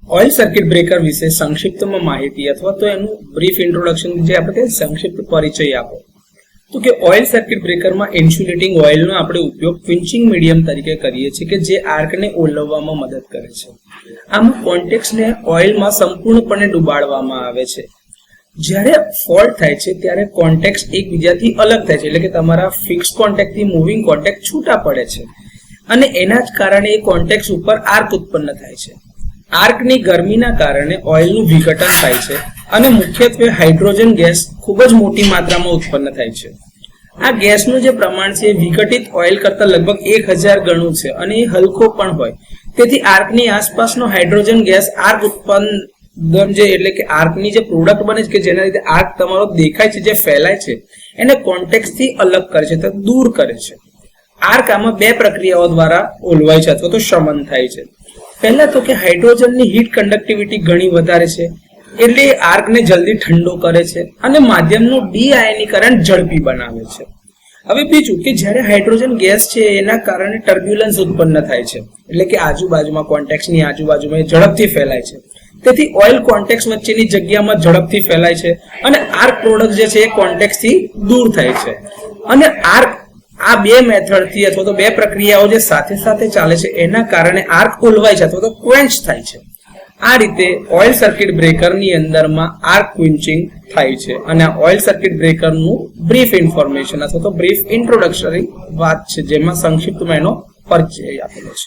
Oil circuit breaker વિશે સંક્ષિપ્તમાં માહિતી અથવા તો એનું બ્રીફ ઇન્ટ્રોડક્શન જે આપણે સંક્ષિપ્ત પરિચય આપો તો કે ઓઇલ સર્કિટ બ્રેકરમાં ઇન્સ્યુલેટિંગ ઓઇલનો આપણે ઉપયોગ ક્વિન્ચિંગ મીડિયમ તરીકે કરીએ છીએ કે જે આર્કને ઓલવવામાં મદદ કરે છે. આમાં કોન્ટેક્સને ઓઇલમાં સંપૂર્ણપણે ડુબાડવામાં આવે છે. જ્યારે ફોલ્ટ થાય છે ત્યારે કોન્ટેક્સ એકબીજાથી અલગ થાય છે, એટલે કે તમારા ફિક્સ કોન્ટેક્ટથી મૂવિંગ કોન્ટેક્ટ છૂટા પડે છે અને એના જ કારણે એ કોન્ટેક્સ ઉપર આર્ક ઉત્પન્ન થાય છે. આર્કની ગરમીના કારણે ઓઇલનું વિઘટન થાય છે અને મુખ્યત્વે હાઇડ્રોજન ગેસ ખૂબ જ મોટી માત્રામાં ઉત્પન્ન થાય છે. આ ગેસનું જે પ્રમાણ છે એ વિઘટિત ઓઇલ કરતાં લગભગ 1000 ગણું છે અને એ હલકો પણ હોય. તેથી આર્કની આસપાસનો હાઇડ્રોજન ગેસ આર્ક ઉત્પન્ન એટલે કે આર્કની જે પ્રોડક્ટ બને છે કે જેના લીધે આર્ક તમારો દેખાય છે, જે ફેલાય છે, એને કોન્ટેક્સથી અલગ કરે છે, તો દૂર કરે છે. આર્ક આમાં બે પ્રક્રિયાઓ દ્વારા ઓલવાય છે અથવા તો શમન થાય છે. પહેલા તો કે હાઇડ્રોજનની હીટ કન્ડક્ટિવિટી ઘણી વધારે છે, એટલે આર્કને જલ્દી ઠંડો કરે છે અને માધ્યમનું ડીઆયનીકરણ ઝડપી બનાવે છે. હવે બીજું કે જ્યારે હાઇડ્રોજન ગેસ છે એના કારણે ટર્બ્યુલન્સ ઉત્પન્ન થાય છે, એટલે કે આજુબાજુમાં કોન્ટેક્સની આજુબાજુમાં ઝડપથી ફેલાય છે. તેથી ઓઇલ કોન્ટેક્સ વચ્ચેની જગ્યામાં ઝડપથી ફેલાય છે અને આર્ક પ્રોડક્ટ જે છે એ કોન્ટેક્સથી દૂર થાય છે. અને આર્ક આ બે મેથડથી અથવા તો બે પ્રક્રિયાઓ જે સાથે સાથે ચાલે છે એના કારણે આર્ક ઓલવાય છે અથવા તો ક્વેન્ચ થાય છે. આ રીતે ઓઇલ સર્કિટ બ્રેકરની અંદરમાં આર્ક ક્વિન્ચિંગ થાય છે અને આ ઓઇલ સર્કિટ બ્રેકરનું બ્રીફ ઇન્ફોર્મેશન અથવા તો બ્રીફ ઇન્ટ્રોડક્ટરી વાત છે, જેમાં સંક્ષિપ્તમાં એનો પરિચય આપેલો છે.